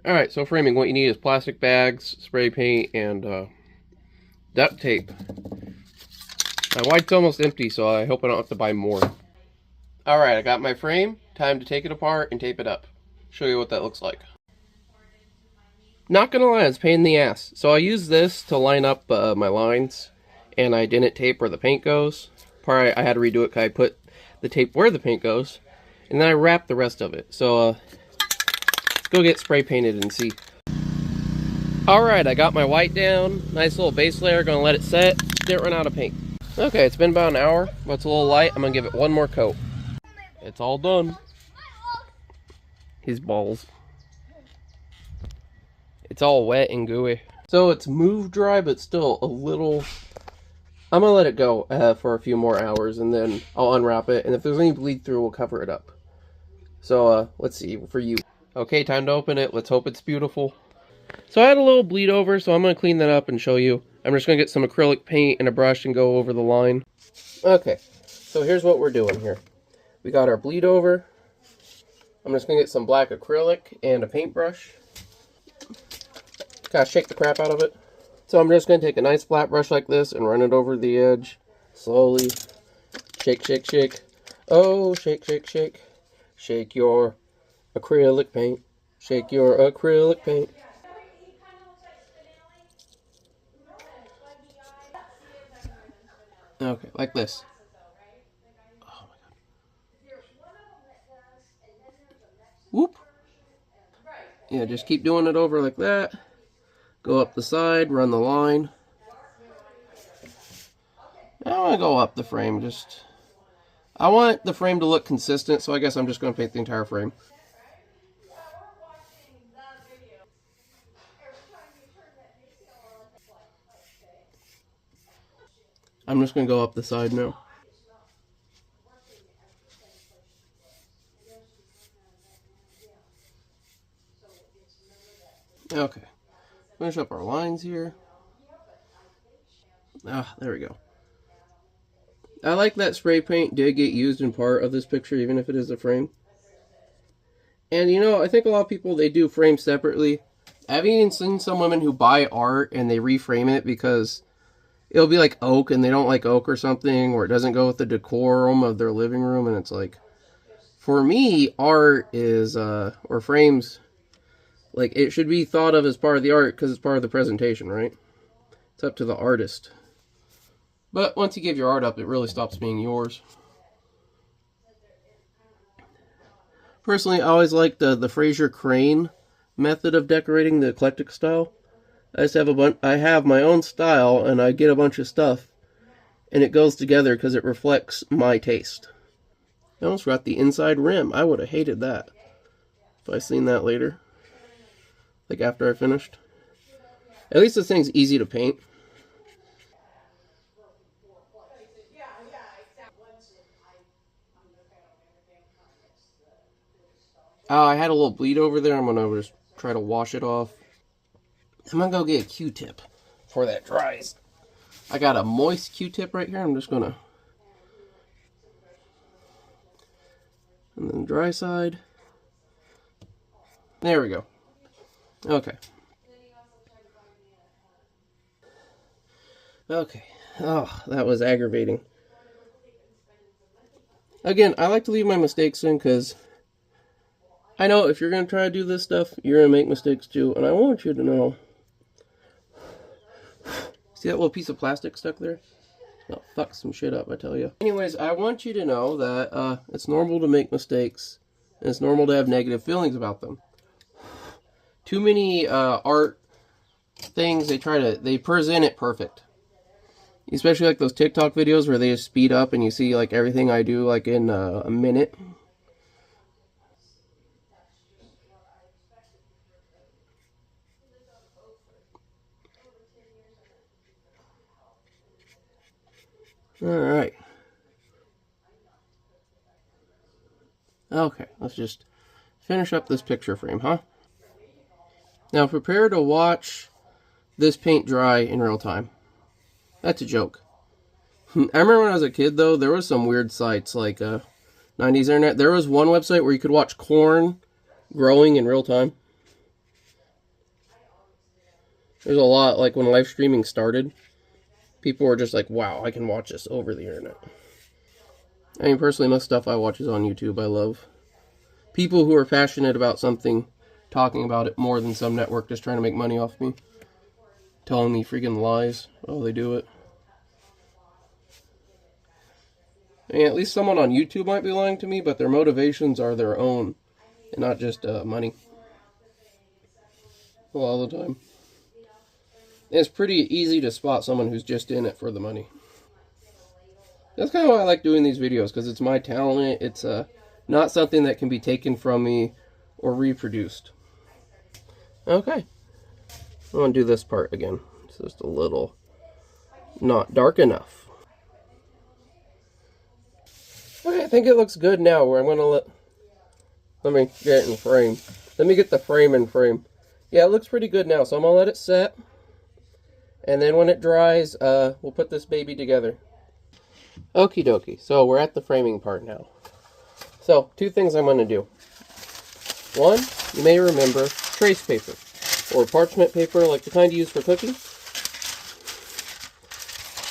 Alright, so framing, what you need is plastic bags, spray paint, and duct tape. My white's almost empty, so I hope I don't have to buy more. Alright, I got my frame. Time to take it apart and tape it up. Show you what that looks like. Not gonna lie, it's a pain in the ass. So I used this to line up my lines, and I didn't tape where the paint goes. I had to redo it because I put the tape where the paint goes, and then I wrapped the rest of it. So let's go get spray painted and see. Alright, I got my white down. Nice little base layer, gonna let it set. Didn't run out of paint. Okay, it's been about an hour, but it's a little light. I'm gonna give it one more coat. It's all done. His balls. It's all wet and gooey. So it's moved dry, but still a little... I'm gonna let it go for a few more hours, and then I'll unwrap it, and if there's any bleed through, we'll cover it up. So, let's see, for you. Okay, time to open it. Let's hope it's beautiful. So I had a little bleed over, so I'm gonna clean that up and show you. I'm just gonna get some acrylic paint and a brush and go over the line. Okay, so here's what we're doing here. We got our bleed over. I'm just gonna get some black acrylic and a paintbrush. Gotta shake the crap out of it. So I'm just gonna take a nice flat brush like this and run it over the edge. Slowly. Shake, shake, shake. Oh, shake, shake, shake. Shake your acrylic paint. Shake your acrylic paint. Okay, like this. Oh my god. Whoop. Yeah, just keep doing it over like that. Go up the side, run the line. I don't want to go up the frame, I want the frame to look consistent, so I guess I'm just going to paint the entire frame. I'm just going to go up the side now. Okay. Finish up our lines here. Ah, there we go. I like that spray paint did get used in part of this picture, even if it is a frame. And you know, I think a lot of people, they do frames separately. I've even seen some women who buy art and they reframe it because it'll be like oak and they don't like oak or something, or it doesn't go with the decorum of their living room, and it's like, for me, art is, or frames, like, it should be thought of as part of the art because it's part of the presentation, right? It's up to the artist. But once you give your art up, it really stops being yours. Personally, I always liked the Fraser Crane method of decorating, the eclectic style. I just have I have my own style, and I get a bunch of stuff, and it goes together because it reflects my taste. I almost got the inside rim. I would have hated that if I seen that later. Like after I finished. At least this thing's easy to paint. I had a little bleed over there. I'm going to just try to wash it off. I'm going to go get a Q-tip before that dries. I got a moist Q-tip right here. I'm just going to... And then the dry side. There we go. Okay. Okay. Oh, that was aggravating. Again, I like to leave my mistakes in because I know if you're going to try to do this stuff, you're going to make mistakes too. And I want you to know. See that little piece of plastic stuck there? I'll fuck some shit up, I tell you. Anyways, I want you to know that it's normal to make mistakes. And it's normal to have negative feelings about them. Too many art things, they present it perfect. Especially like those TikTok videos where they just speed up and you see like everything I do like in a minute. Alright. Okay, let's just finish up this picture frame, huh? Now prepare to watch this paint dry in real time. That's a joke. I remember when I was a kid though, there was some weird sites like 90s internet. There was one website where you could watch corn growing in real time. There's a lot, like when live streaming started, people were just like, wow, I can watch this over the internet. I mean, personally, most stuff I watch is on YouTube. I love people who are passionate about something talking about it more than some network just trying to make money off me. Telling me freaking lies while they do it. I mean, at least someone on YouTube might be lying to me, but their motivations are their own and not just money. A lot of the time. And it's pretty easy to spot someone who's just in it for the money. That's kind of why I like doing these videos, because it's my talent. It's not something that can be taken from me or reproduced. Okay. I want to do this part again. It's just a little not dark enough. Okay, I think it looks good now, where I'm going to let me get it in frame. Let me get the frame in frame. Yeah, it looks pretty good now, so I'm going to let it set. And then when it dries, we'll put this baby together. Okie dokie, so we're at the framing part now. So, two things I'm going to do. One, you may remember trace paper, or parchment paper like the kind you use for cooking. It's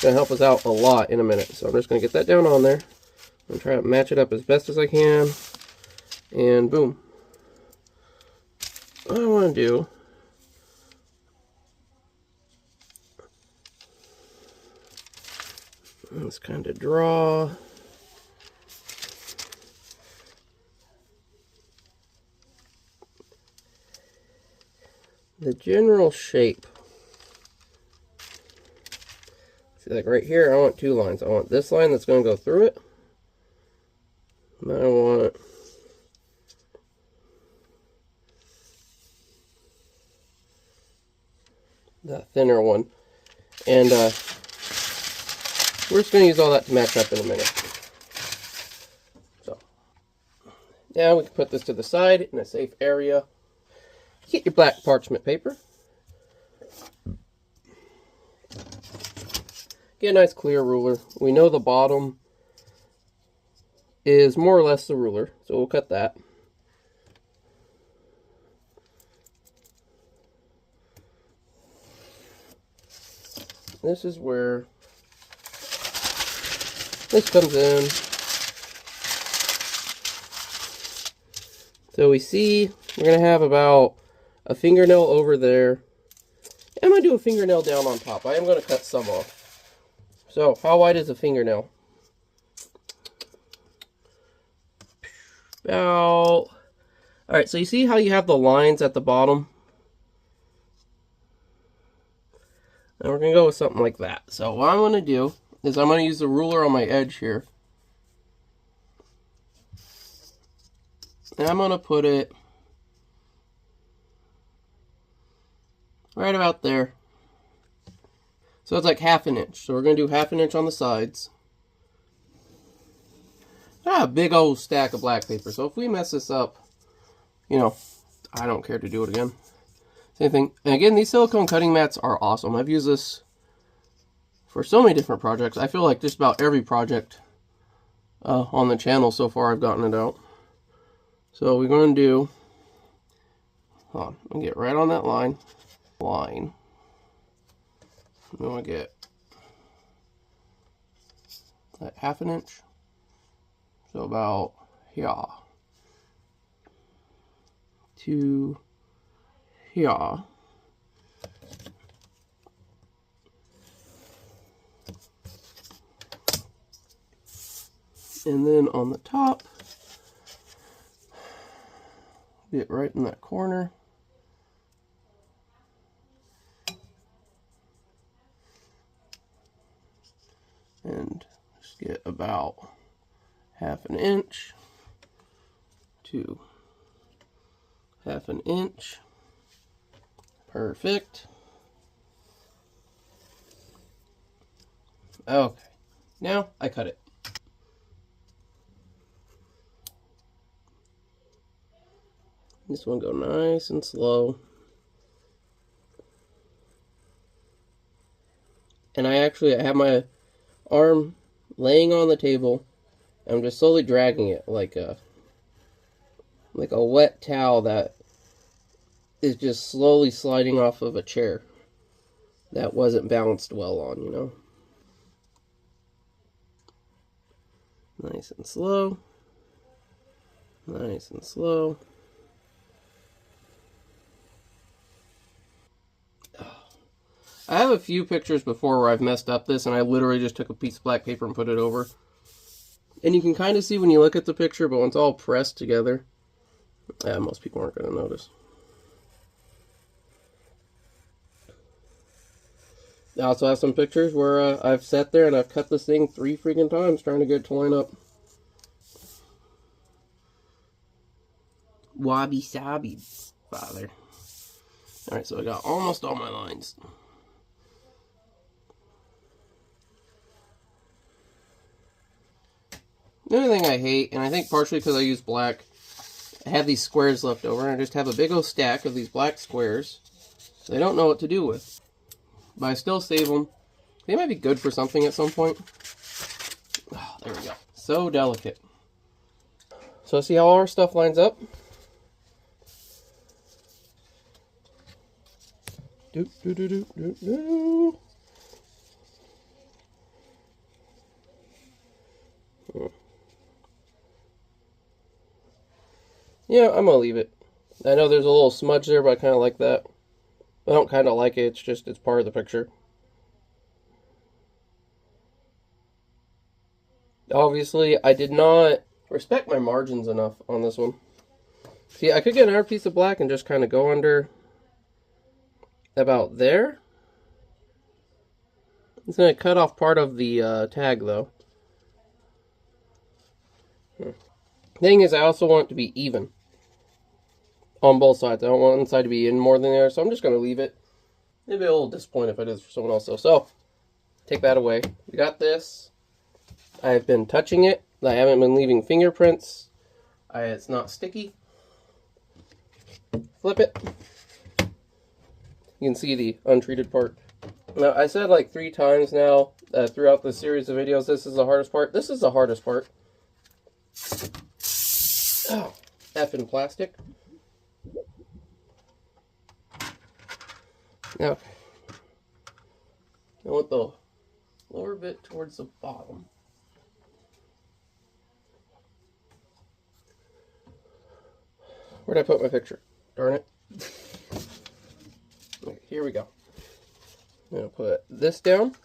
going to help us out a lot in a minute. So I'm just going to get that down on there. I'm going to try to match it up as best as I can. And boom. What I want to do is kind of draw the general shape. See, like right here, I want two lines. I want this line that's going to go through it. And I want the thinner one. And we're just going to use all that to match up in a minute. So now we can put this to the side in a safe area. Get your black parchment paper. Get a nice clear ruler. We know the bottom is more or less the ruler, so we'll cut that. This is where this comes in. So we see we're going to have about a fingernail over there. I'm going to do a fingernail down on top. I am going to cut some off. So, how wide is a fingernail? About... Alright, so you see how you have the lines at the bottom? And we're going to go with something like that. So what I'm going to do is I'm going to use the ruler on my edge here. And I'm going to put it right about there. So it's like half an inch. So we're going to do half an inch on the sides. A big old stack of black paper. So if we mess this up, you know, I don't care to do it again. Same thing. And again, these silicone cutting mats are awesome. I've used this for so many different projects. I feel like just about every project on the channel so far I've gotten it out. So we're going to do, hold on, I'll get right on that line. I'm going to get that half an inch. So about here to here. And then on the top, get right in that corner. And just get about half an inch to half an inch. Perfect. Okay, now I cut it. This one go nice and slow. And I have my arm laying on the table. I'm just slowly dragging it like a wet towel that is just slowly sliding off of a chair. that wasn't balanced well on, you know. Nice and slow. Nice and slow. I have a few pictures before where I've messed up this, and I literally just took a piece of black paper and put it over. And you can kind of see when you look at the picture, but when it's all pressed together, most people aren't going to notice. I also have some pictures where I've sat there and I've cut this thing 3 freaking times trying to get it to line up. Wabi sabi, father. Alright, so I got almost all my lines. The only thing I hate, and I think partially because I use black, I have these squares left over, and I just have a big old stack of these black squares that I don't know what to do with. But I still save them. They might be good for something at some point. Oh, there we go. So delicate. So see how all our stuff lines up? Do, do, do, do, do, do. Yeah, I'm gonna leave it. I know there's a little smudge there, but I kind of like that. I don't kind of like it, it's just, it's part of the picture. Obviously, I did not respect my margins enough on this one. See, I could get another piece of black and just kind of go under about there. It's going to cut off part of the tag, though. Thing is, I also want it to be even on both sides. I don't want one side to be in more than the other, so I'm just going to leave it. Maybe a little disappointed if it is for someone else, though. So, take that away. We got this. I've been touching it. I haven't been leaving fingerprints. It's not sticky. Flip it. You can see the untreated part. Now, I said like 3 times now throughout this series of videos, this is the hardest part. This is the hardest part. Oh, effing plastic. Okay. I want the lower bit towards the bottom. Where'd I put my picture? Darn it. Okay, here we go. I'm going to put this down.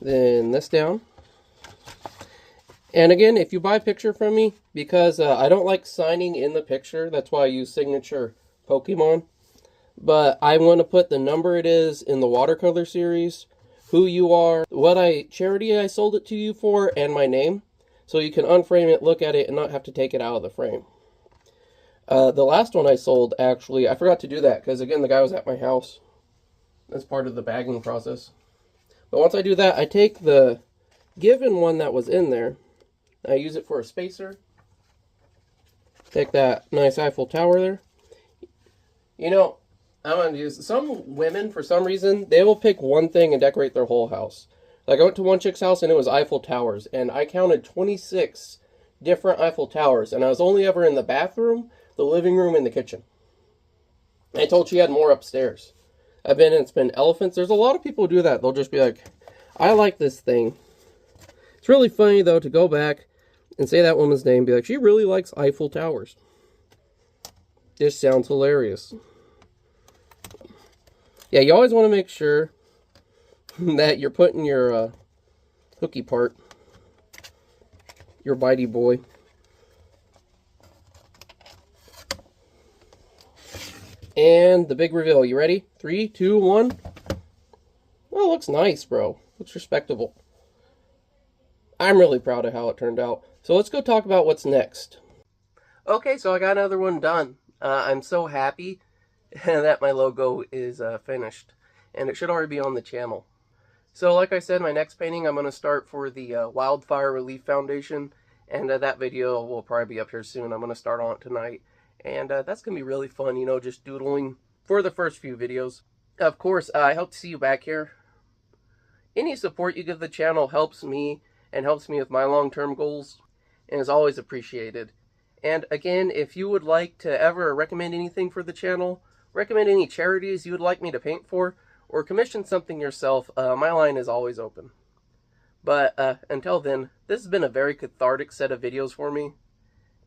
Then this down. And again, if you buy a picture from me, because I don't like signing in the picture, that's why I use Signature Pokemon. But I'm going to put the number it is in the watercolor series, who you are, what charity I sold it to you for, and my name. So you can unframe it, look at it, and not have to take it out of the frame. The last one I sold, actually, I forgot to do that, because again, the guy was at my house. That's part of the bagging process. But once I do that, I take the given one that was in there, I use it for a spacer. Take that nice Eiffel Tower there. You know, I'm going to use, some women, for some reason, they will pick one thing and decorate their whole house. Like, I went to one chick's house and it was Eiffel Towers, and I counted 26 different Eiffel Towers, and I was only ever in the bathroom, the living room, and the kitchen. I told she had more upstairs. I've been and it's been elephants. There's a lot of people who do that. They'll just be like, I like this thing. It's really funny, though, to go back and say that woman's name, be like, she really likes Eiffel Towers. This sounds hilarious. Yeah, you always want to make sure that you're putting your hooky part, your bitey boy, and the big reveal. You ready? 3, 2, 1. Oh, looks nice, bro. Looks respectable. I'm really proud of how it turned out. So let's go talk about what's next. Okay, so I got another one done. I'm so happy that my logo is finished, and it should already be on the channel. So like I said, my next painting I'm going to start for the Wildfire Relief Foundation, and that video will probably be up here soon. I'm going to start on it tonight, and that's going to be really fun, you know, just doodling for the first few videos. Of course, I hope to see you back here. Any support you give the channel helps me and helps me with my long-term goals, and is always appreciated. And again, if you would like to ever recommend anything for the channel, recommend any charities you would like me to paint for, or commission something yourself, my line is always open. But until then, this has been a very cathartic set of videos for me,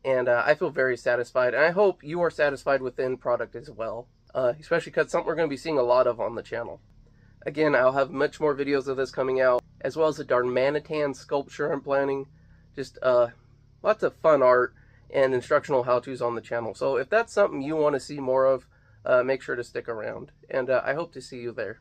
and I feel very satisfied, and I hope you are satisfied with the end product as well, especially because something we're going to be seeing a lot of on the channel. Again, I'll have much more videos of this coming out, as well as the Darmanitan sculpture I'm planning. Just lots of fun art and instructional how-tos on the channel. So if that's something you want to see more of, make sure to stick around, and I hope to see you there.